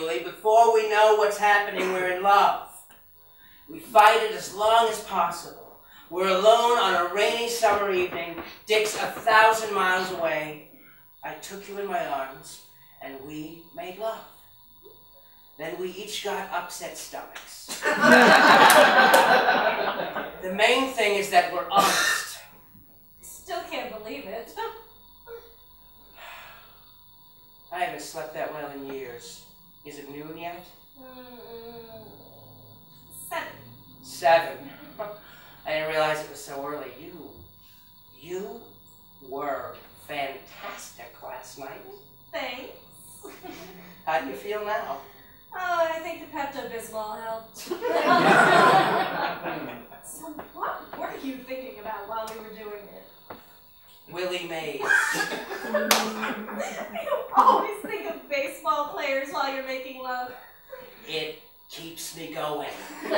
usually, before we know what's happening, we're in love. We fight it as long as possible. We're alone on a rainy summer evening. Dick's 1,000 miles away. I took you in my arms, and we made love. Then we each got upset stomachs. The main thing is that we're honest. Still can't believe it. I haven't slept that well in years. Is it noon yet? 7. 7. I didn't realize it was so early. You were fantastic last night. Thanks. How do you feel now? Oh, I think the Pepto-Bismol helped. So what were you thinking about while we were doing it? Willie Mays. You always think of baseball players while you're making love. It keeps me going. Oh,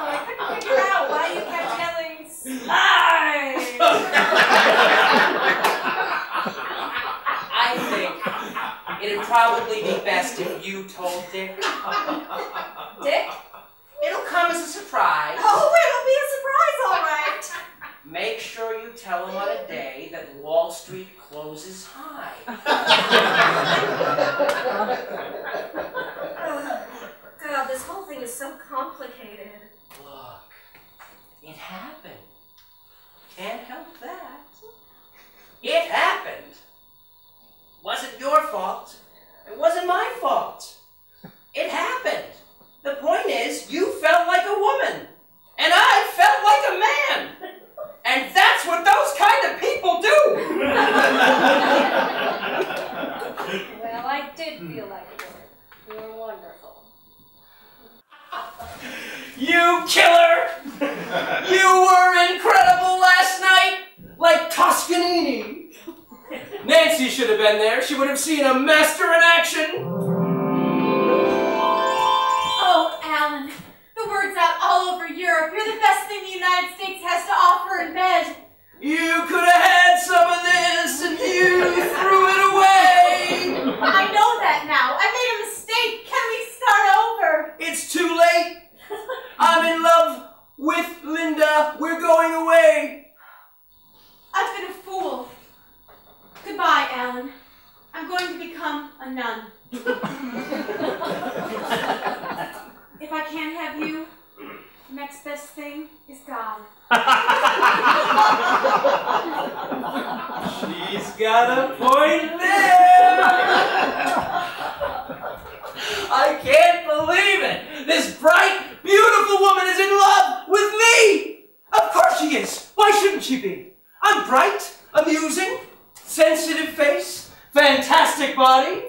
I couldn't figure out why you kept yelling, "Slide!" I think it'd probably be best if you told Dick. Dick? It'll come as a surprise. Oh, it'll be a surprise, all right. Make sure you tell him on a day that Wall Street closes high. Oh, God, this whole thing is so complicated. Look, it happened. Can't help that. It happened. Wasn't your fault. It wasn't my fault. It happened. The point is, you felt like a woman, and I felt like a man. And that's what those kind of people do. Well, I did feel like a woman. You were wonderful. You killer! You were incredible last night, like Toscanini. Nancy should have been there. She would have seen a master in action. Oh, Alan, the word's out all over Europe. You're the best thing the United States has to offer in bed. You could have had some of this, and you threw it away. I know that now. I made a mistake. Can we start over? It's too late. I'm in love with Linda. We're going away. I've been a fool. Goodbye, Alan. I'm going to become a nun. If I can't have you, the next best thing is God. She's got a point there. I can't believe it. This bright, beautiful woman is in love with me. Of course she is. Why shouldn't she be? I'm bright, amusing, sensitive face, fantastic body.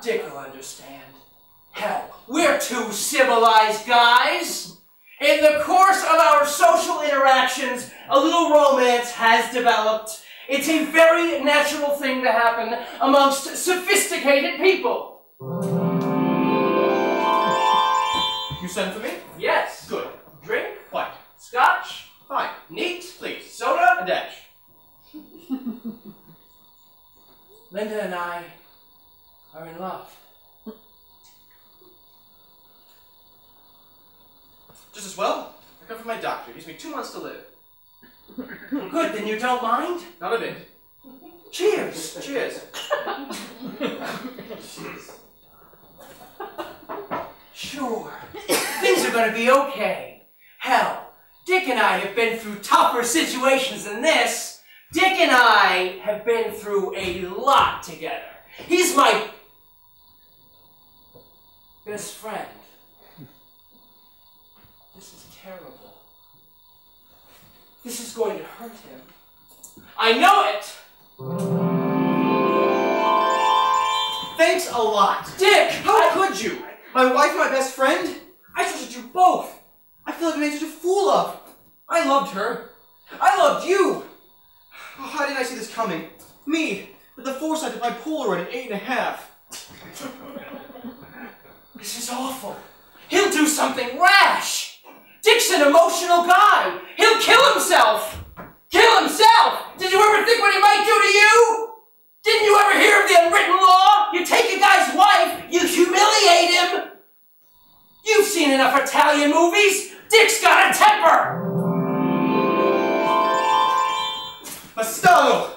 Dick will understand. Hell, we're two civilized guys. In the course of our social interactions, a little romance has developed. It's a very natural thing to happen amongst sophisticated people. You sent for me? Yes. Good. Drink? White. Scotch? Fine. Neat? Please. Soda? A dash. Linda and I are in love. Just as well. I come from my doctor. He gives me 2 months to live. Good, then you don't mind? Not a bit. Cheers. Cheers. Sure. Things are going to be okay. Hell, Dick and I have been through tougher situations than this. Dick and I have been through a lot together. He's my best friend. This is terrible. This is going to hurt him. I know it! Thanks a lot. Dick! How could you? My wife and my best friend? I trusted you both. I feel like I made such a fool of. I loved her. I loved you. Oh, how didn't I see this coming? Me, with the foresight of my Polaroid at 8.5. This is awful. He'll do something rash. Dick's an emotional guy. He'll kill himself. Kill himself! Did you ever think what he might do to enough Italian movies. Dick's got a temper. Bastardo!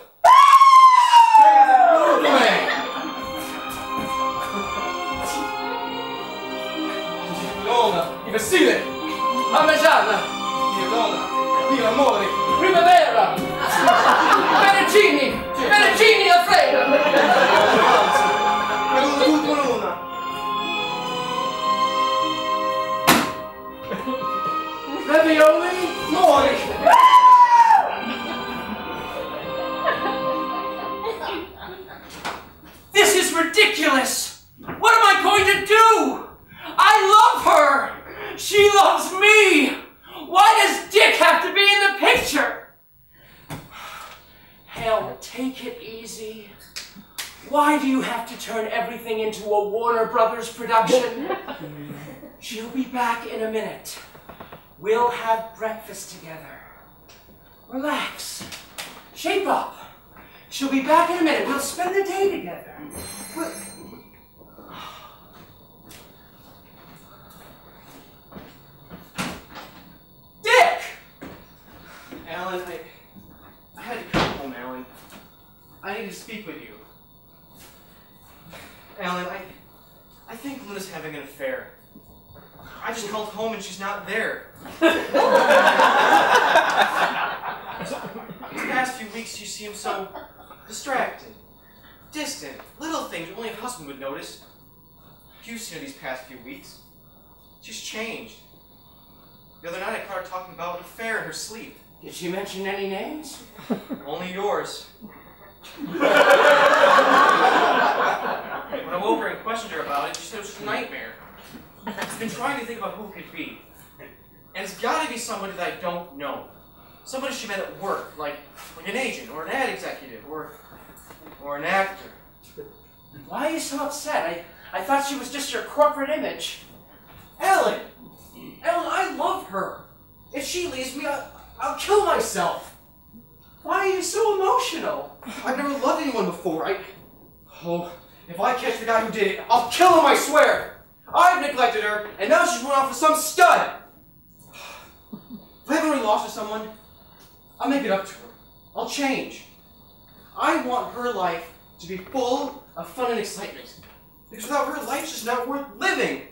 Donna, imbecille! Parmigiana. Dio, donna, Dio, amore! Primavera. Pericini. Pericini Alfredo. Venuto tutto in una! Ravioli. Muori! This is ridiculous! What am I going to do? I love her! She loves me! Why does Dick have to be in the picture? Hell, take it easy. Why do you have to turn everything into a Warner Brothers production? She'll be back in a minute. We'll have breakfast together. Relax. Shape up. She'll be back in a minute. We'll spend the day together. Dick! Alan, I had to come home, Alan. I need to speak with you. Alan, I think Linda's having an affair. I just called home and she's not there. These past few weeks you seem so distracted, distant, little things only a husband would notice. You've seen her these past few weeks. She's changed. The other night I caught her talking about an affair in her sleep. Did she mention any names? Only yours. When I woke her and questioned her about it, she said it was just a nightmare. I've been trying to think about who it could be. And it's got to be somebody that I don't know. Somebody she met at work, like an agent, or an ad executive, or an actor. Why are you so upset? I thought she was just your corporate image. Ellen! Ellen, I love her. If she leaves me, I'll kill myself. Why are you so emotional? I've never loved anyone before. Oh, if I catch the guy who did it, I'll kill him, I swear. I've neglected her, and now she's run off with some stud. If I haven't really lost to someone, I'll make it up to her. I'll change. I want her life to be full of fun and excitement. Because without her, life's just not worth living.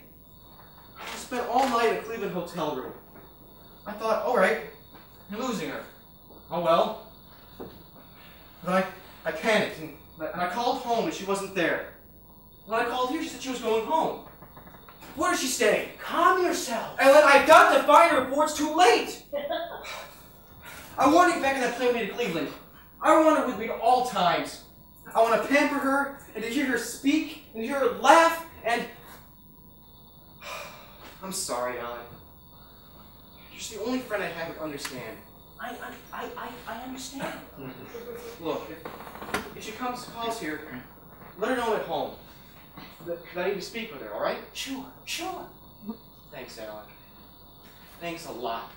I spent all night in a Cleveland hotel room. I thought, all right, I'm losing her. Oh well. Then I panicked, and I called home, and she wasn't there. When I called here, she said she was going home. Where is she staying? Calm yourself. Ellen, I've got to find her before it's too late. I want to get back in that plane with me to Cleveland. I want her with me at all times. I want to pamper her, and to hear her speak, and to hear her laugh, and... I'm sorry, Ellen. You're just the only friend I have who understands. I understand. Look, if she calls here, let her know I'm at home. That I need to speak with her, all right? Sure. Thanks, Alan. Thanks a lot.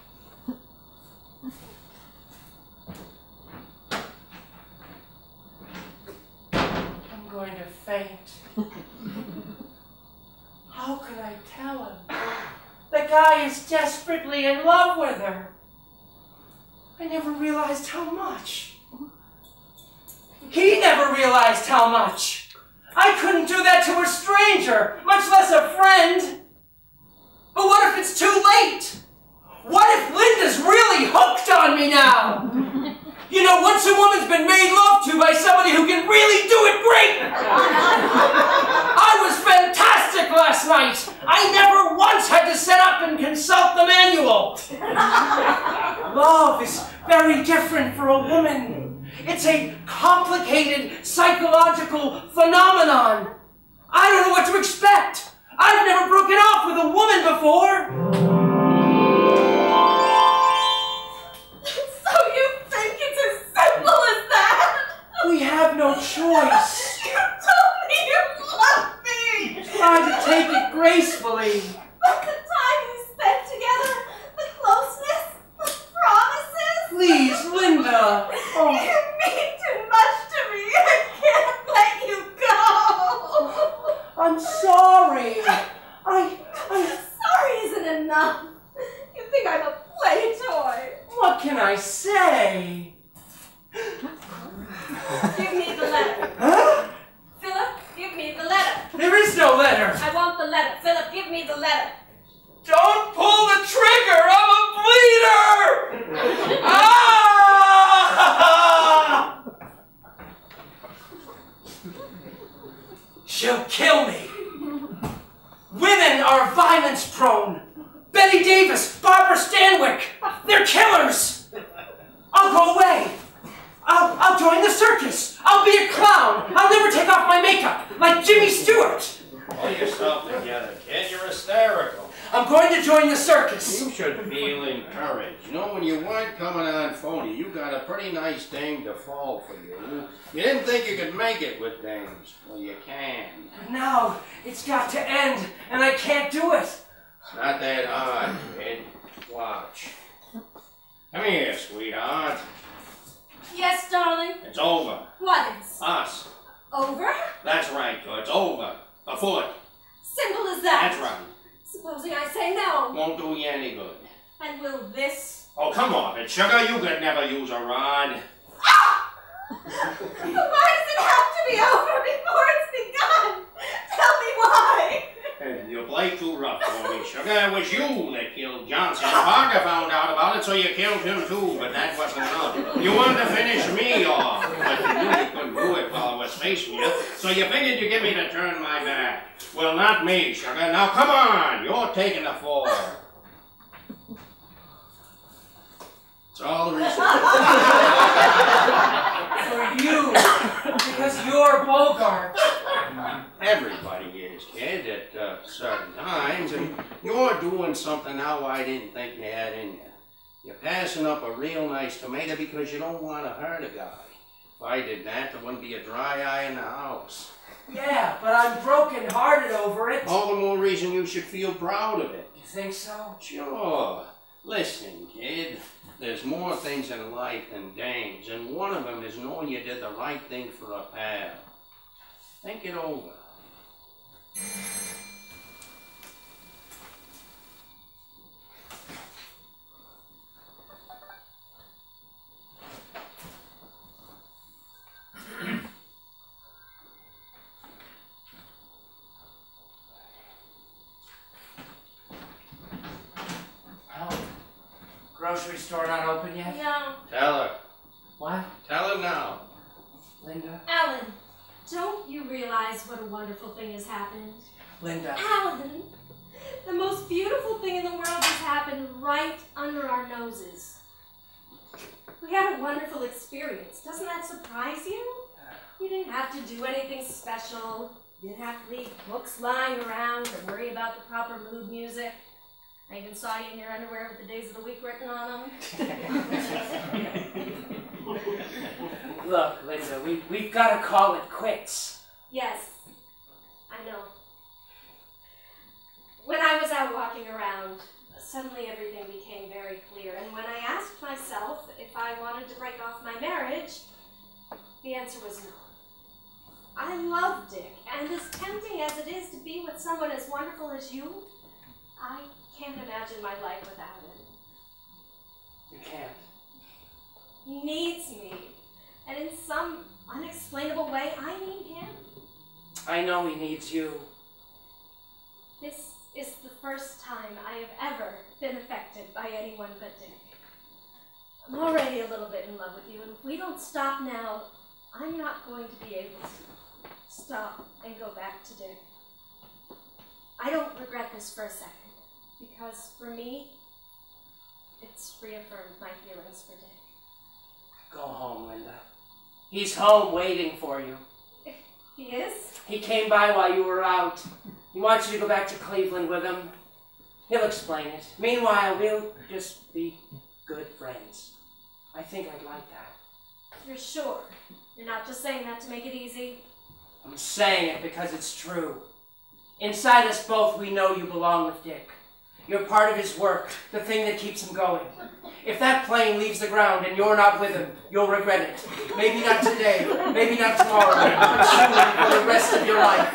I'm going to faint. How could I tell him? The guy is desperately in love with her. I never realized how much. He never realized how much. I couldn't do that to a stranger, much less a friend. But what if it's too late? What if Linda's really hooked on me now? You know, once a woman's been made love to by somebody who can really do it great. I was fantastic last night. I never once had to sit up and consult the manual. Love is very different for a woman. It's a complicated psychological phenomenon. I don't know what to expect. I've never broken off with a woman before. So you think it's as simple as that? We have no choice. You told me you loved me! Try to take it gracefully. But the time we spent together, the closeness, the promises... Please, Linda. Oh. You mean too much to me. I can't let you go. I'm sorry. Sorry isn't She'll kill me. Women are violence-prone. Betty Davis, Barbara Stanwyck, they're killers. I'll go away. I'll join the circus. I'll be a clown. I'll never take off my makeup, like Jimmy Stewart. Pull yourself together, kid. You're hysterical. I'm going to join the circus. You should feel encouraged. You know, when you weren't coming on phony, you got a pretty nice dame to fall for you. You didn't think you could make it with dames. Well, you can. But now, it's got to end, and I can't do it. It's not that hard, kid. Watch. Come here, sweetheart. Yes, darling. It's over. What is? Us. Over? That's right, good. It's over. Afoot. Simple as that. That's right. Supposing I say no. Won't do you any good. And will this? Oh, come off it, sugar. You could never use a rod. Ah! Why does it have to be over before it's begun? Tell me why. You play too rough for me, sugar. It was you that killed Johnson. Parker found out about it, so you killed him too, but that wasn't enough. You wanted to finish me off, but you knew you couldn't do it while I was facing you, so you figured you'd get me to turn my back. Well, not me, sugar. Now, come on. You're taking the fall. That's all there is to it. For you, because you're Bogart. Everybody is, kid, at certain times, and you're doing something now I didn't think you had in you. You're passing up a real nice tomato because you don't want to hurt a guy. If I did that, there wouldn't be a dry eye in the house. Yeah, but I'm broken-hearted over it. All the more reason you should feel proud of it. You think so? Sure. Listen, kid, there's more things in life than dames, and one of them is knowing you did the right thing for a pal. Think it over. Grocery store not open yet? No. Tell her. What? Tell her now. Linda? Alan, don't you realize what a wonderful thing has happened? Linda. Alan, the most beautiful thing in the world has happened right under our noses. We had a wonderful experience. Doesn't that surprise you? You didn't have to do anything special. You didn't have to leave books lying around or worry about the proper mood music. I even saw you in your underwear with the days of the week written on them. Look, Linda, we've got to call it quits. Yes, I know. When I was out walking around, suddenly everything became very clear. And when I asked myself if I wanted to break off my marriage, the answer was no. I love Dick, and as tempting as it is to be with someone as wonderful as you, I can't imagine my life without him. You can't. He needs me, and in some unexplainable way, I need him. I know he needs you. This is the first time I have ever been affected by anyone but Dick. I'm already a little bit in love with you, and if we don't stop now, I'm not going to be able to stop and go back to Dick. I don't regret this for a second, because for me, it's reaffirmed my feelings for Dick. Go home, Linda. He's home waiting for you. He is? He came by while you were out. He wants you to go back to Cleveland with him. He'll explain it. Meanwhile, we'll just be good friends. I think I'd like that. You're sure? You're not just saying that to make it easy? I'm saying it because it's true. Inside us both, we know you belong with Dick. You're part of his work, the thing that keeps him going. If that plane leaves the ground and you're not with him, you'll regret it. Maybe not today, maybe not tomorrow, but soon for the rest of your life.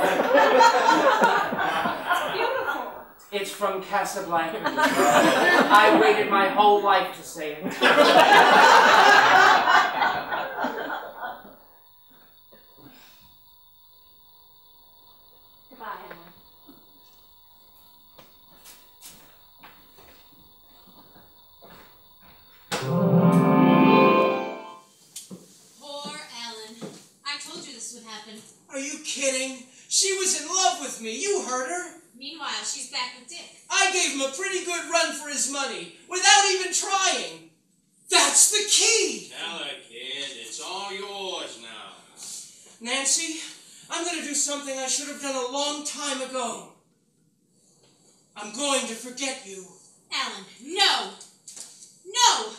It's beautiful. It's from Casablanca. I waited my whole life to say it. Goodbye, Alan. Poor Ellen. I told you this would happen. Are you kidding? She was in love with me. You heard her. Meanwhile, she's back with Dick. I gave him a pretty good run for his money without even trying. That's the key. Tell her, kid. It's all yours now. Nancy, I'm going to do something I should have done a long time ago. I'm going to forget you. Alan, no! No!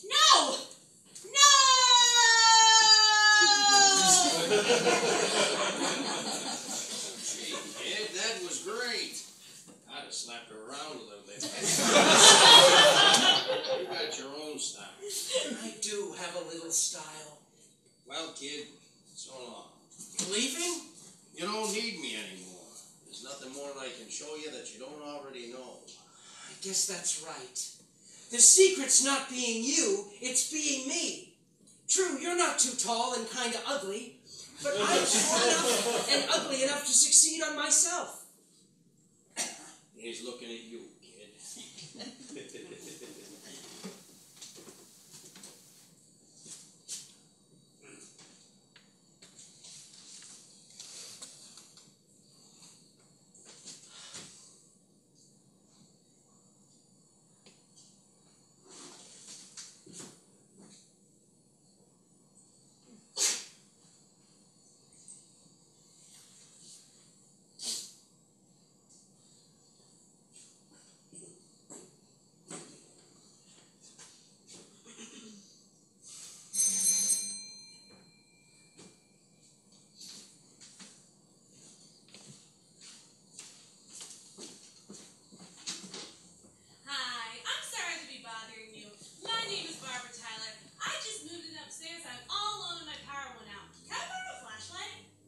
No! No! Gee, kid, that was great. I'd have slapped her around a little bit. You got your own style. I do have a little style. Well, kid, so long. You leaving? You don't need me anymore. There's nothing more that I can show you that you don't already know. I guess that's right. The secret's not being you, it's being me. True, you're not too tall and kind of ugly, but I'm tall enough and ugly enough to succeed on myself. He's looking at you, kid.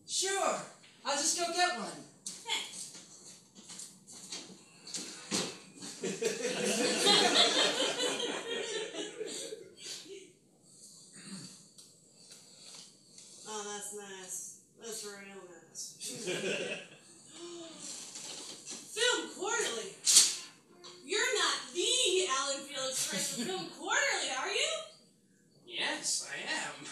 Sure, I'll just go get one. Thanks. Oh, that's nice. That's real nice. Film Quarterly. You're not the Alan Felix Price from Film Quarterly, are you? Yes, I am.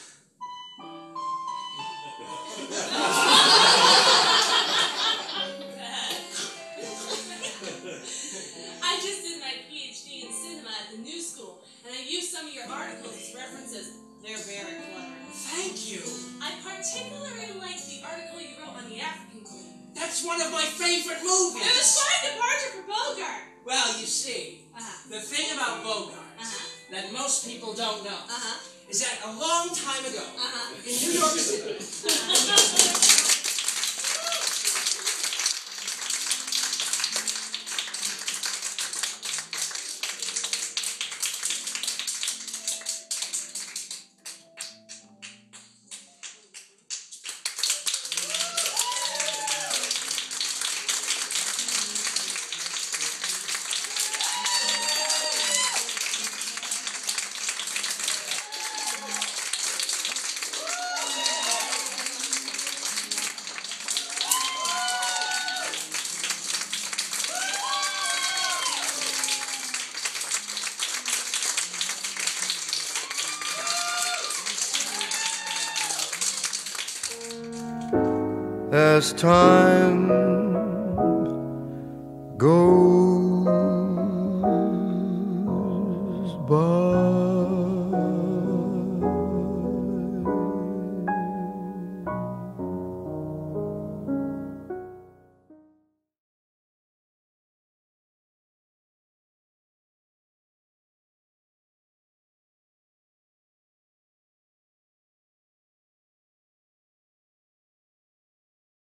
I just did my PhD in cinema at the New School, and I used some of your articles as references. They're very clever. Thank you. I particularly liked the article you wrote on the African Queen. That's one of my favorite movies. It was quite a departure for Bogart. Well, you see, the thing about Bogart that most people don't know is that a long time ago in New York City, as time goes